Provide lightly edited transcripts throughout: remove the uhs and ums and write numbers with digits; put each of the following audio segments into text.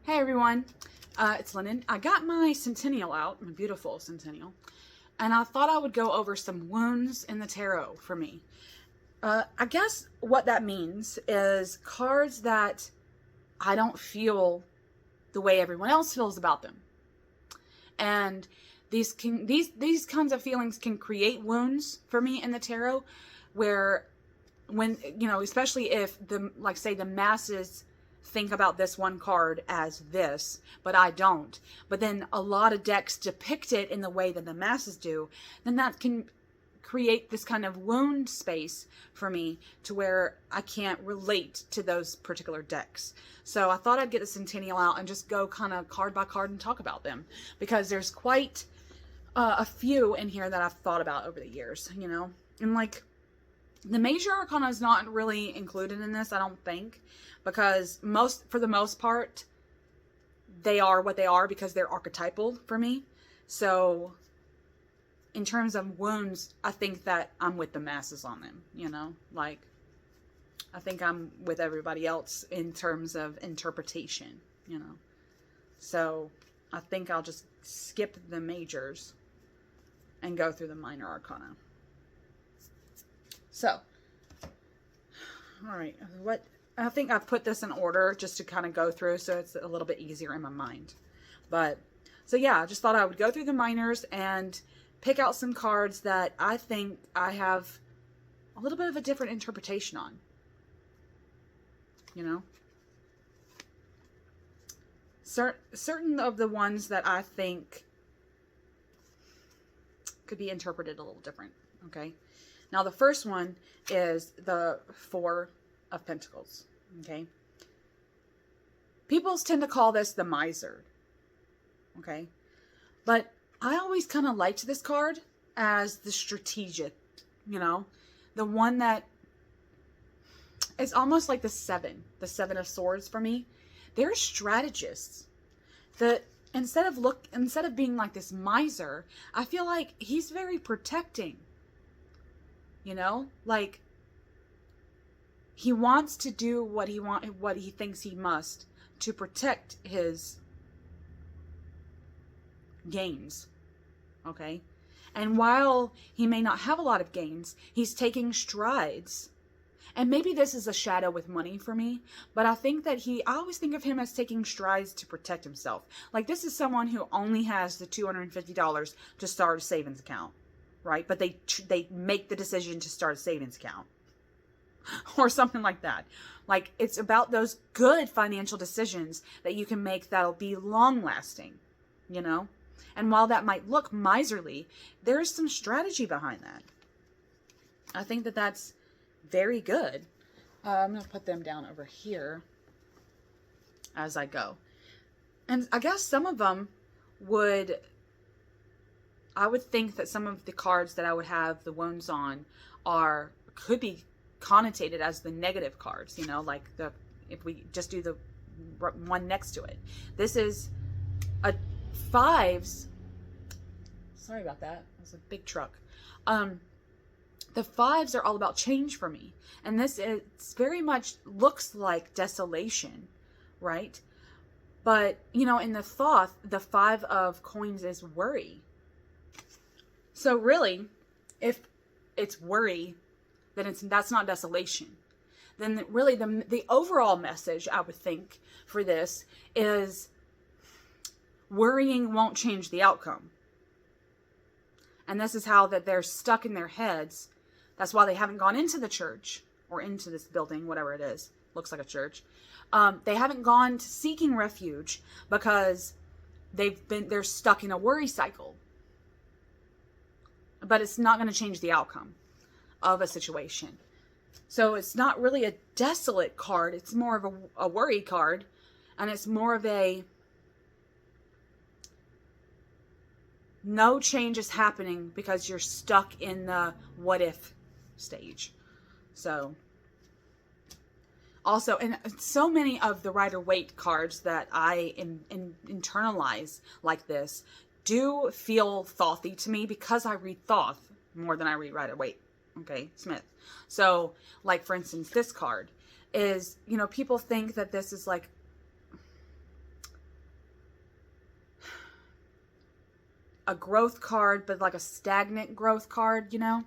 Hey everyone, it's Lennon. I got my Centennial out, my beautiful Centennial, and I thought I would go over some wounds in the tarot for me. I guess what that means is cards that I don't feel the way everyone else feels about them. And these kinds of feelings can create wounds for me in the tarot where especially if say the masses think about this one card as this, but I don't. But then a lot of decks depict it in the way that the masses do, then that can create this kind of wound space for me to where I can't relate to those particular decks. So I thought I'd get the Centennial out and just go kind of card by card and talk about them, because there's quite a few in here that I've thought about over the years, and like the major arcana is not really included in this, I don't think, because for the most part, they are what they are because they're archetypal for me. So in terms of wounds, I think that I'm with the masses on them, like I think I'm with everybody else in terms of interpretation, So I think I'll just skip the majors and go through the minor arcana. So, all right, I think I've put this in order just to kind of go through so it's a little bit easier in my mind. So yeah, I just thought I would go through the minors and pick out some cards that I think I have a little bit of a different interpretation on, Certain of the ones that I think could be interpreted a little different, okay? Now, the first one is the Four of Pentacles, okay? People tend to call this the Miser, okay? But I always kind of liked this card as the strategic, the one that is almost like the Seven of Swords for me. They're strategists. Instead of being like this miser, I feel like he's very protecting. Like he wants to do what he thinks he must to protect his gains. Okay? And while he may not have a lot of gains, he's taking strides. And maybe this is a shadow with money for me, but I think that I always think of him as taking strides to protect himself. Like this is someone who only has the $250 to start a savings account. Right? But they make the decision to start a savings account or something like that. Like it's about those good financial decisions that you can make that'll be long lasting, And while that might look miserly, there's some strategy behind that. I think that that's very good. I'm going to put them down over here as I go. And I guess some of them I would think that some of the cards that I would have the wounds on could be connotated as the negative cards, like if we just do the one next to it. This is a fives. Sorry about that. It was a big truck. The fives are all about change for me. And it's very much looks like desolation, right? But, in the Thoth, the Five of Coins is worry. So really, if it's worry, then that's not desolation. Then really the overall message I would think for this is worrying won't change the outcome. And this is how that they're stuck in their heads. That's why they haven't gone into the church or into this building, whatever it is. Looks like a church. They haven't gone to seeking refuge because they're stuck in a worry cycle. But it's not going to change the outcome of a situation. So it's not really a desolate card. It's more of a worry card. And it's more of a no change is happening because you're stuck in the what if stage. So also, and so many of the Rider-Waite cards that I internalize like this do feel Thothy to me because I read Thoth more than I read Rider-Waite. Okay, Smith. So, like, for instance, this card is, people think that this is like a growth card, but like a stagnant growth card, you know?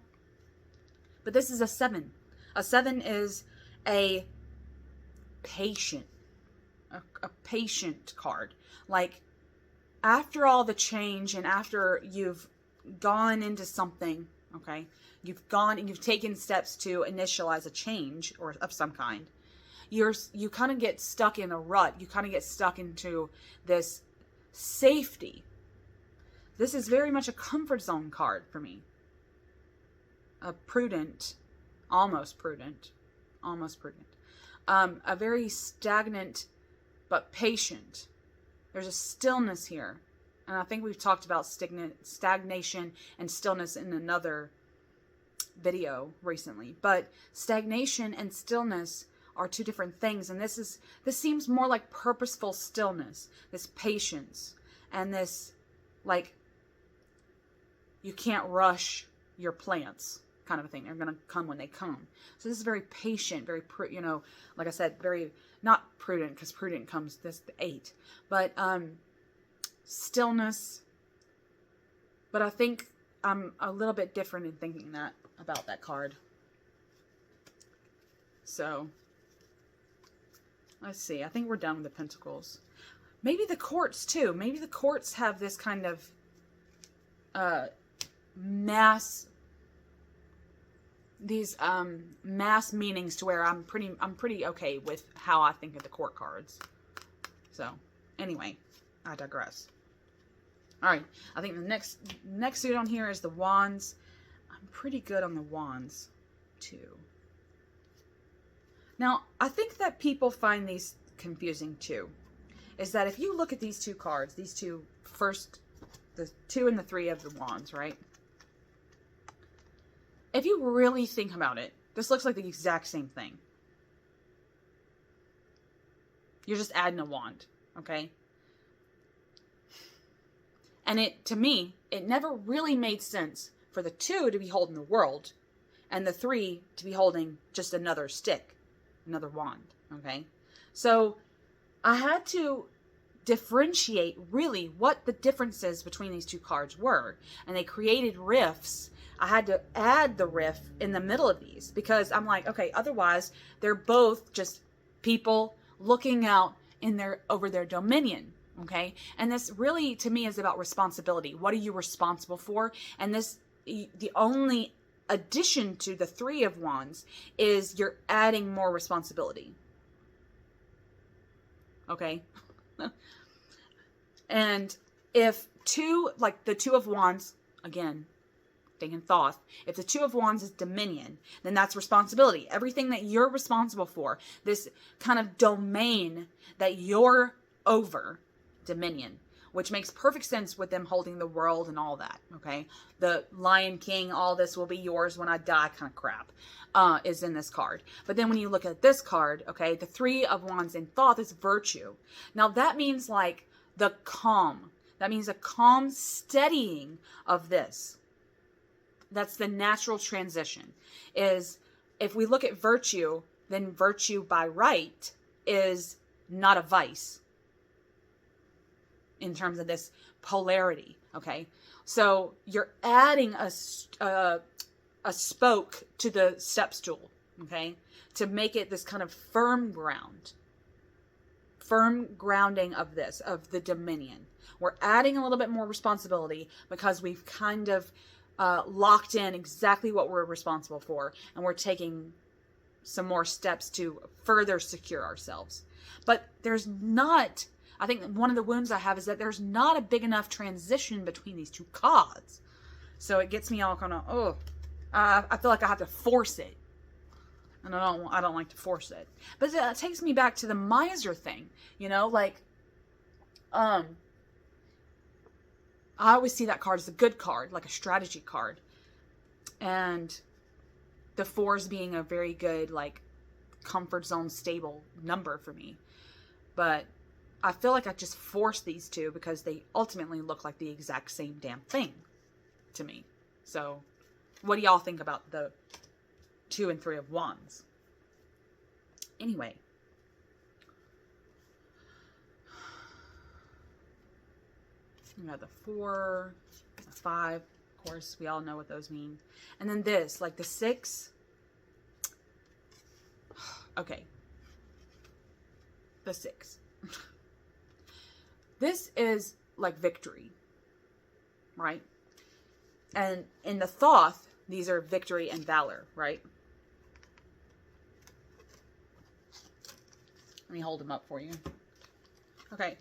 But this is a 7. A 7 is a patient, a patient card. Like, after all the change and after you've gone into something, okay, you've gone and you've taken steps to initialize a change or of some kind, you kind of get stuck in a rut. You kind of get stuck into this safety. This is very much a comfort zone card for me. A prudent, almost prudent. A very stagnant but patient. There's a stillness here. And I think we've talked about stagnation and stillness in another video recently. But stagnation and stillness are two different things. And this seems more like purposeful stillness. This patience. And this, like, you can't rush your plants kind of a thing. They're going to come when they come. So this is very patient, very, like I said, very, not prudent, because prudent comes this 8. But stillness. But I think I'm a little bit different in thinking that about that card. So let's see. I think we're done with the pentacles. Maybe the courts too. Maybe the courts have this kind of mass meanings to where I'm pretty okay with how I think of the court cards. So anyway, I digress. All right, I think the next suit on here is the wands. I'm pretty good on the wands too. Now, I think that people find these confusing too. Is that if you look at these two cards, these two first, the 2 and the 3 of the wands, right? If you really think about it, this looks like the exact same thing. You're just adding a wand, okay? And to me, it never really made sense for the 2 to be holding the world and the 3 to be holding just another stick, another wand, okay? So I had to differentiate really what the differences between these two cards were. And they created riffs. I had to add the riff in the middle of these because I'm like, okay, otherwise they're both just people looking out over their dominion. Okay. And this really to me is about responsibility. What are you responsible for? And the only addition to the 3 of wands is you're adding more responsibility. Okay. And if the 2 of wands, again, thinking Thoth, if the 2 of wands is dominion, then that's responsibility. Everything that you're responsible for, this kind of domain that you're over, dominion, which makes perfect sense with them holding the world and all that, okay? The Lion King, all this will be yours when I die kind of crap is in this card. But then when you look at this card, okay, the 3 of wands in Thoth is virtue. Now that means like the calm. That means a calm steadying of this. That's the natural transition. Is if we look at virtue, then virtue by right is not a vice in terms of this polarity, okay? So you're adding a spoke to the step stool, okay? To make it this kind of firm grounding of the dominion. We're adding a little bit more responsibility because we've kind of locked in exactly what we're responsible for, and we're taking some more steps to further secure ourselves. But there's not, I think one of the wounds I have is that there's not a big enough transition between these two cards. So it gets me all kind of, I feel like I have to force it. And I don't like to force it. But it takes me back to the miser thing, like, I always see that card as a good card, like a strategy card. And the 4s being a very good, like, comfort zone stable number for me. But I feel like I just forced these two because they ultimately look like the exact same damn thing to me. So what do y'all think about the 2 and 3 of wands? Anyway. We got the 4, 5. Of course, we all know what those mean. And then this, like the 6. Okay. The 6. This is like victory, right? And in the Thoth, these are victory and valor, right? Let me hold them up for you. Okay.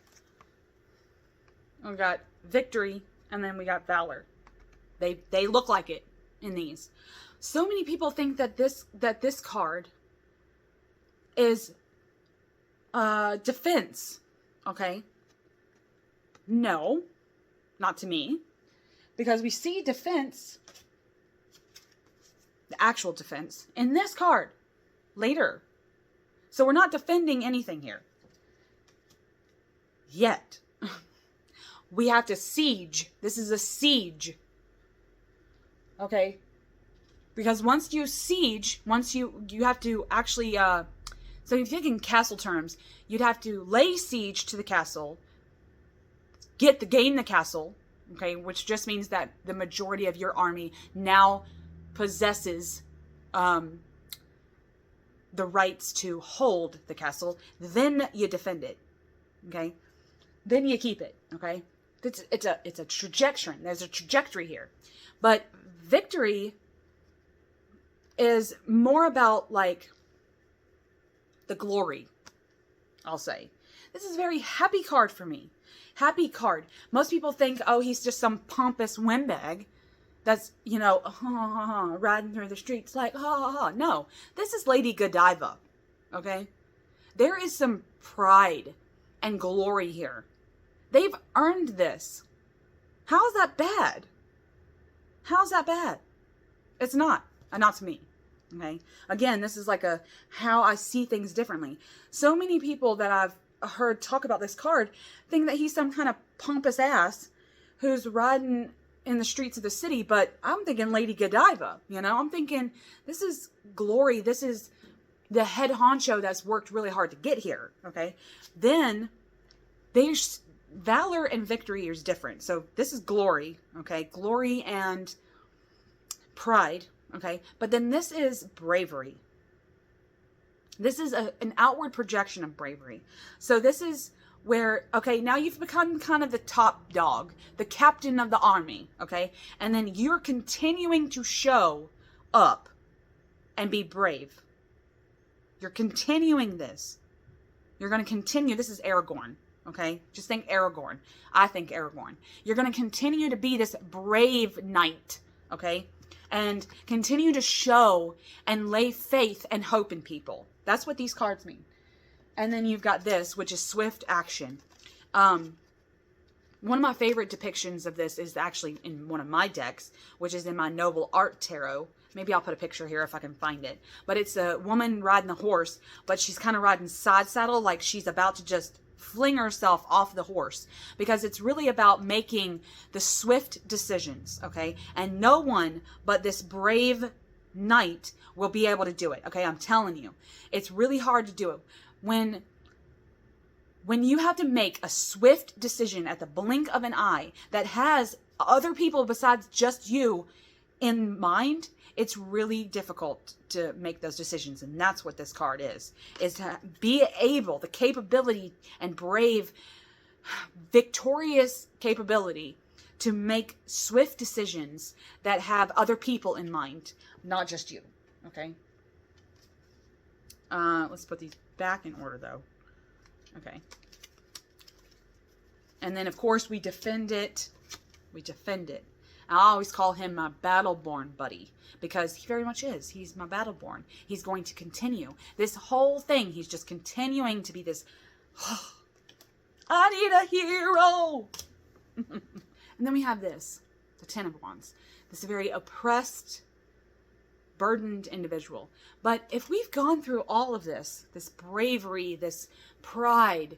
We got victory, and then we got valor. They look like it in these. So many people think that this card is defense. Okay. No, not to me, because we see defense, the actual defense, in this card later. So we're not defending anything here yet. We have to siege. This is a siege. Okay? Because once you siege, once you have to actually, so if you think in castle terms, you'd have to lay siege to the castle, gain the castle, okay, which just means that the majority of your army now possesses the rights to hold the castle. Then you defend it, okay? Then you keep it, okay? It's a trajectory. There's a trajectory here. But victory is more about, like, the glory, I'll say. This is a very happy card for me. Happy card. Most people think, oh, he's just some pompous windbag that's, you know, riding through the streets like, ha, ha, ha. No, this is Lady Godiva, okay? There is some pride and glory here. They've earned this. How is that bad? How's that bad? It's not. Not to me, okay? Again, this is like how I see things differently. So many people that I've heard talk about this card think that he's some kind of pompous ass who's riding in the streets of the city, but I'm thinking Lady Godiva, you know? I'm thinking this is glory. This is the head honcho that's worked really hard to get here, okay? Then there's valor and victory is different. So this is glory, okay? Glory and pride, okay? But then this is bravery. This is an outward projection of bravery. So this is where, okay, now you've become kind of the top dog, the captain of the army, okay? And then you're continuing to show up and be brave. You're continuing this. You're going to continue. This is Aragorn, okay? Just think Aragorn. I think Aragorn. You're going to continue to be this brave knight, okay? And continue to show and lay faith and hope in people. That's what these cards mean. And then you've got this, which is swift action. One of my favorite depictions of this is actually in one of my decks, which is in my Noble Art Tarot. Maybe I'll put a picture here if I can find it. But it's a woman riding a horse, but she's kind of riding side saddle, like she's about to just fling herself off the horse. Because it's really about making the swift decisions, okay? And no one but this brave knight will be able to do it, okay? I'm telling you. It's really hard to do it. When you have to make a swift decision at the blink of an eye that has other people besides just you in mind, it's really difficult to make those decisions. And that's what this card is to be able, the capability and brave, victorious capability to make swift decisions that have other people in mind, not just you, okay? Let's put these back in order, though. Okay. And then, of course, we defend it. We defend it. I always call him my Battleborn buddy, because he very much is. He's my Battleborn. He's going to continue. This whole thing, he's just continuing to be this, oh, I need a hero. And then we have this, the Ten of Wands. This very oppressed, burdened individual. But if we've gone through all of this bravery, this pride,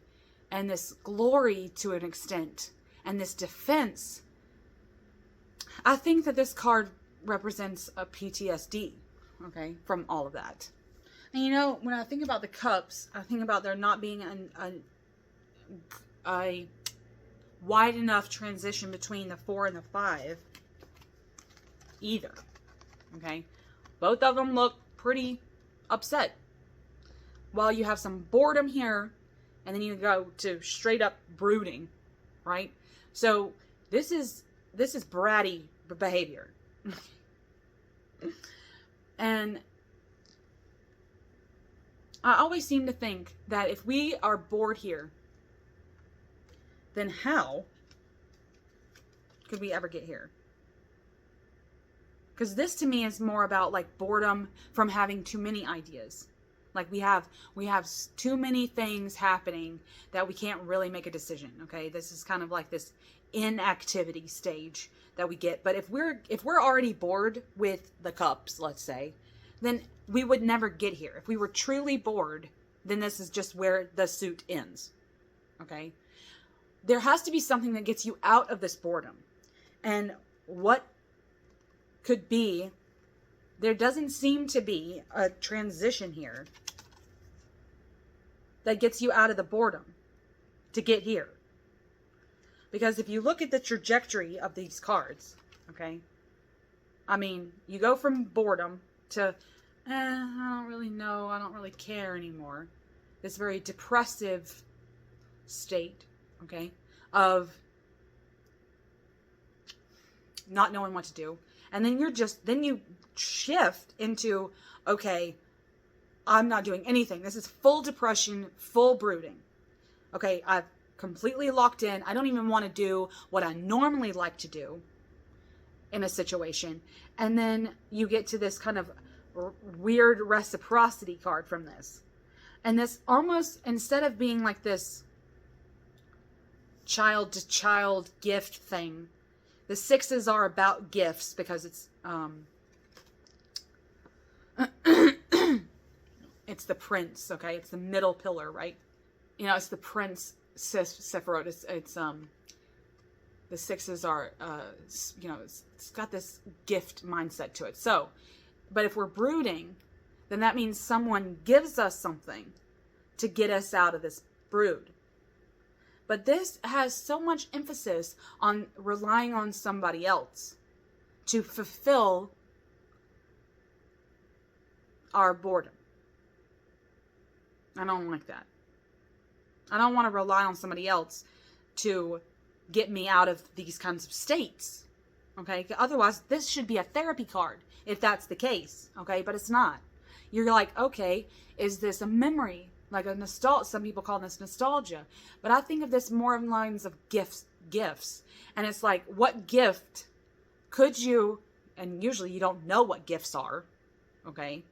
and this glory to an extent, and this defense, I think that this card represents a PTSD, okay, from all of that. And you know, when I think about the cups, I think about there not being a wide enough transition between the 4 and the 5. either. Okay? Both of them look pretty upset. While you have some boredom here, and then you go to straight up brooding, right? So this is bratty behavior. And I always seem to think that if we are bored here, then how could we ever get here? Because this to me is more about like boredom from having too many ideas. Like we have too many things happening that we can't really make a decision. Okay, this is kind of like this inactivity stage that we get. But if we're already bored with the cups, let's say, then we would never get here. If we were truly bored, then this is just where the suit ends. Okay, there has to be something that gets you out of this boredom, and what could be? There doesn't seem to be a transition here that gets you out of the boredom to get here. Because if you look at the trajectory of these cards, okay, I mean, you go from boredom to, I don't really know, I don't really care anymore. This very depressive state, okay, of not knowing what to do. And then then you shift into, okay, I'm not doing anything. This is full depression, full brooding. Okay, I've completely locked in. I don't even want to do what I normally like to do in a situation. And then you get to this kind of weird reciprocity card from this. And this almost, instead of being like this child to child gift thing, the sixes are about gifts because it's it's the prince, okay? It's the middle pillar, right? You know, it's the prince Sephiroth. It's the sixes are you know, it's got this gift mindset to it. So, but if we're brooding, then that means someone gives us something to get us out of this brood. But this has so much emphasis on relying on somebody else to fulfill our boredom. I don't like that. I don't want to rely on somebody else to get me out of these kinds of states. Okay? Otherwise, this should be a therapy card if that's the case. Okay? But it's not. You're like, okay, is this a memory? Like a nostalgia. Some people call this nostalgia. But I think of this more in lines of gifts. And it's like, what gift could you, and usually you don't know what gifts are. Okay?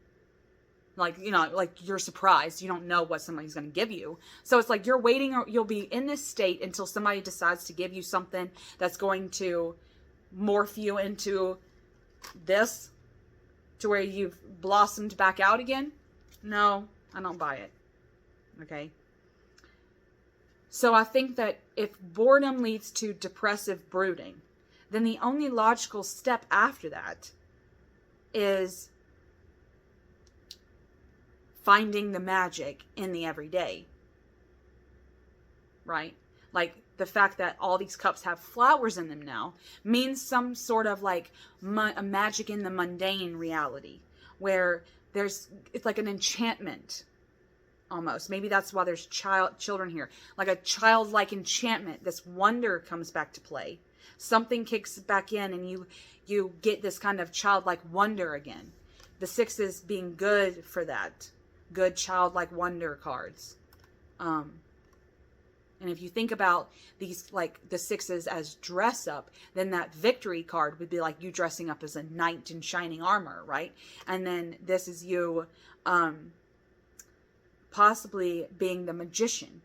Like, you know, like you're surprised. You don't know what somebody's going to give you. So it's like you're waiting, or you'll be in this state until somebody decides to give you something that's going to morph you into this, to where you've blossomed back out again. No, I don't buy it. Okay. So I think that if boredom leads to depressive brooding, then the only logical step after that is finding the magic in the everyday. Right? Like the fact that all these cups have flowers in them now means some sort of like a magic in the mundane reality, where it's like an enchantment. Almost. Maybe that's why there's children here. Like a childlike enchantment. This wonder comes back to play. Something kicks back in and you get this kind of childlike wonder again. The sixes being good for that. Good childlike wonder cards. And if you think about these, like the sixes as dress up, then that victory card would be like you dressing up as a knight in shining armor, right? And then this is you, possibly being the magician,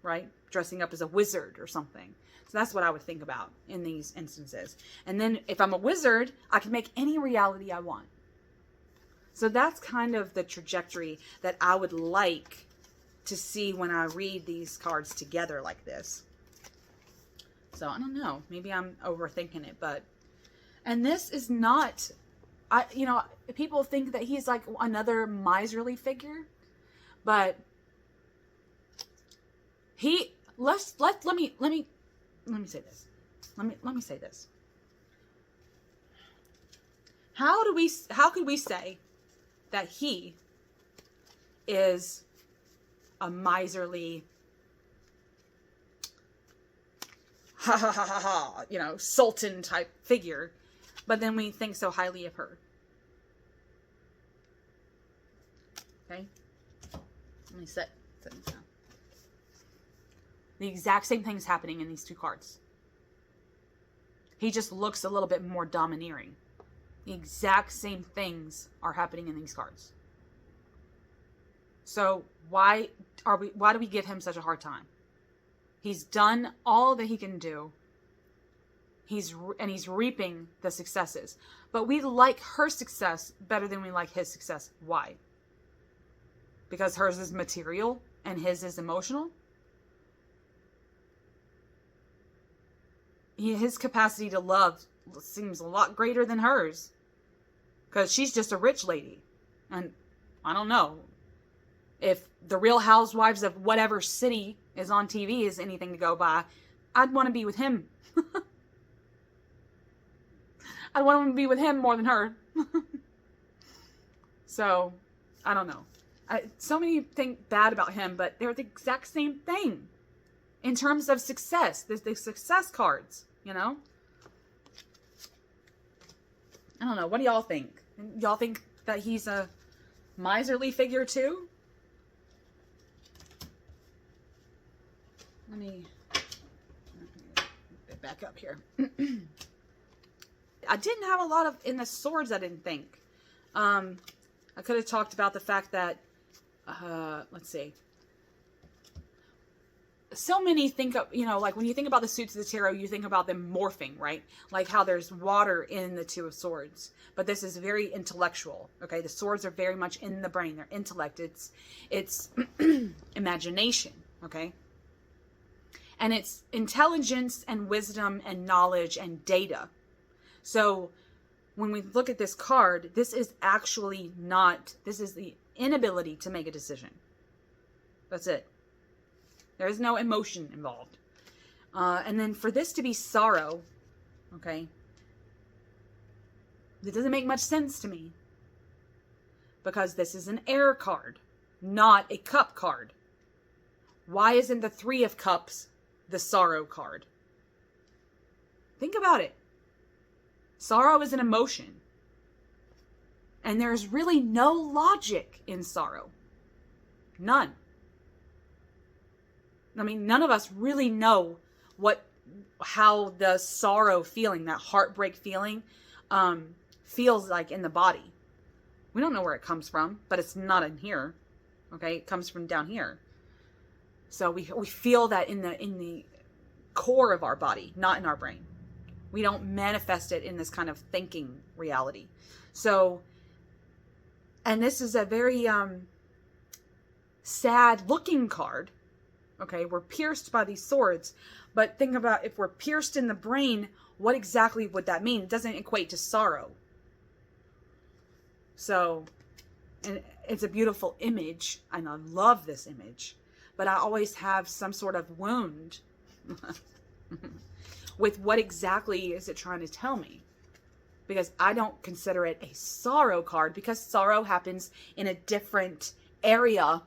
right? Dressing up as a wizard or something. So that's what I would think about in these instances. And then if I'm a wizard, I can make any reality I want. So that's kind of the trajectory that I would like to see when I read these cards together like this. So I don't know. Maybe I'm overthinking it, but, and this is not, you know, people think that he's like another miserly figure. But let me say this. Let me say this. How could we say that he is a miserly, sultan type figure, but then we think so highly of her? Okay? Let me sit this down. The exact same thing's happening in these two cards. He just looks a little bit more domineering. The exact same things are happening in these cards. So why do we give him such a hard time? He's done all that he can do. He's reaping the successes. But we like her success better than we like his success. Why? Because hers is material and his is emotional? His capacity to love seems a lot greater than hers. Because she's just a rich lady. And I don't know. If the Real Housewives of whatever city is on TV is anything to go by, I'd want to be with him. I'd want to be with him more than her. So, I don't know. So many think bad about him, but they're the exact same thing. In terms of success. There's the success cards, I don't know. What do y'all think? Y'all think that he's a miserly figure too? Let me get back up here. I didn't have a lot of in the swords, I didn't think. I could have talked about the fact that, let's see. So many think of, like when you think about the suits of the tarot, you think about them morphing, right? Like how there's water in the Two of Swords. But this is very intellectual, okay? The swords are very much in the brain. They're intellect. It's imagination, okay? And it's intelligence and wisdom and knowledge and data. So when we look at this card, this is actually not, this is the inability to make a decision. That's it. There is no emotion involved. And then for this to be sorrow, okay, it doesn't make much sense to me. Because this is an air card, not a cup card. Why isn't the Three of Cups the sorrow card? Think about it. Sorrow is an emotion. And there's really no logic in sorrow. None. I mean, none of us really know how the sorrow feeling, that heartbreak feeling, feels like in the body. We don't know where it comes from, but it's not in here. Okay, it comes from down here. So we feel that in the core of our body, not in our brain. We don't manifest it in this kind of thinking reality. So, and this is a very sad looking card. Okay, we're pierced by these swords, but think about if we're pierced in the brain, what exactly would that mean? It doesn't equate to sorrow. So, and it's a beautiful image, and I love this image, but I always have some sort of wound with what exactly is it trying to tell me? Because I don't consider it a sorrow card, because sorrow happens in a different area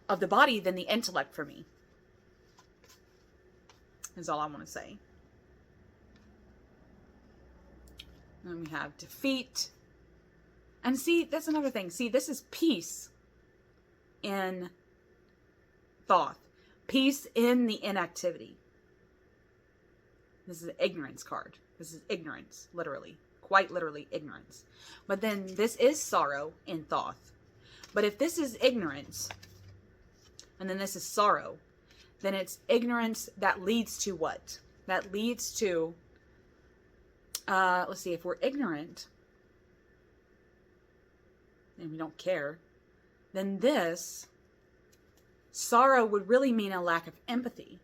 of the body than the intellect for me. Is all I want to say. And we have defeat. And see, that's another thing. See, this is peace in thought. Peace in the inactivity. This is an ignorance card. This is ignorance, literally. Quite literally ignorance. But then this is sorrow in thought. But if this is ignorance, and then this is sorrow, then it's ignorance that leads to what? That leads to, let's see, if we're ignorant, and we don't care, then this, sorrow would really mean a lack of empathy.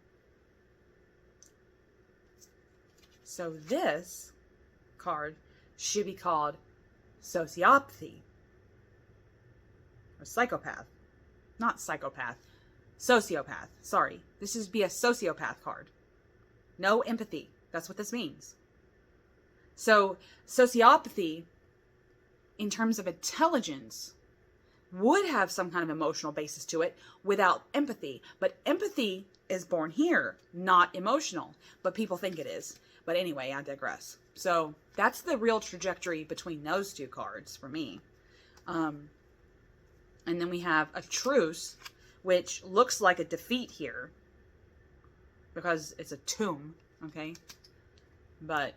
So this card should be called sociopathy. Or psychopath. Not psychopath. Sociopath. Sorry. This should be a sociopath card. No empathy. That's what this means. So sociopathy in terms of intelligence, would have some kind of emotional basis to it without empathy. But empathy is born here, not emotional. But people think it is. But anyway, I digress. So that's the real trajectory between those two cards for me. And then we have a truce, which looks like a defeat here because it's a tomb, okay? But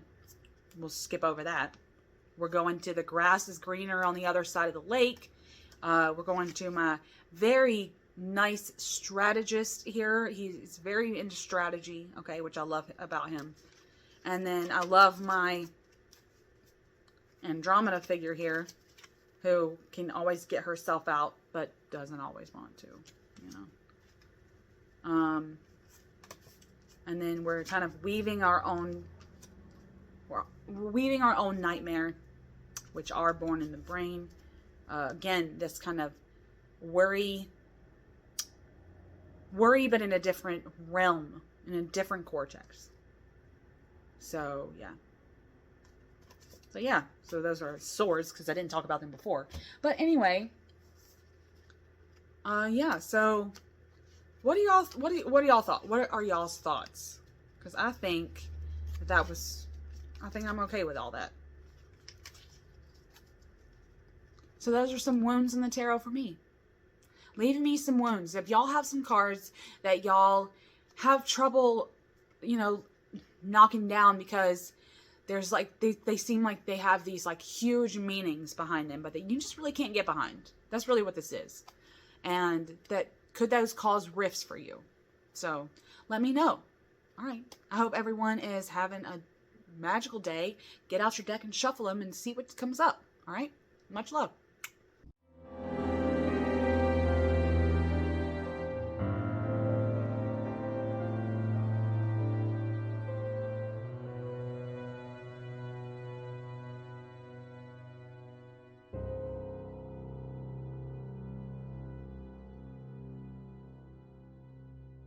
we'll skip over that. We're going to the grass is greener on the other side of the lake. We're going to my very nice strategist here. He's very into strategy, okay, which I love about him. And then I love my Andromeda figure here, who can always get herself out, but doesn't always want to, you know. And then we're kind of weaving our own nightmare, which are born in the brain. Again, this kind of worry, but in a different realm, in a different cortex. So, yeah. So those are swords, because I didn't talk about them before. But anyway, yeah, so what are y'all's thoughts? Because I think I think I'm okay with all that. So those are some wounds in the tarot for me. Leave me some wounds. If y'all have some cards that y'all have trouble, you know, knocking down because there's like, they seem like they have these like huge meanings behind them, but that you just really can't get behind. That's really what this is. And could those cause rifts for you? So let me know. All right. I hope everyone is having a magical day. Get out your deck and shuffle them and see what comes up. All right. Much love.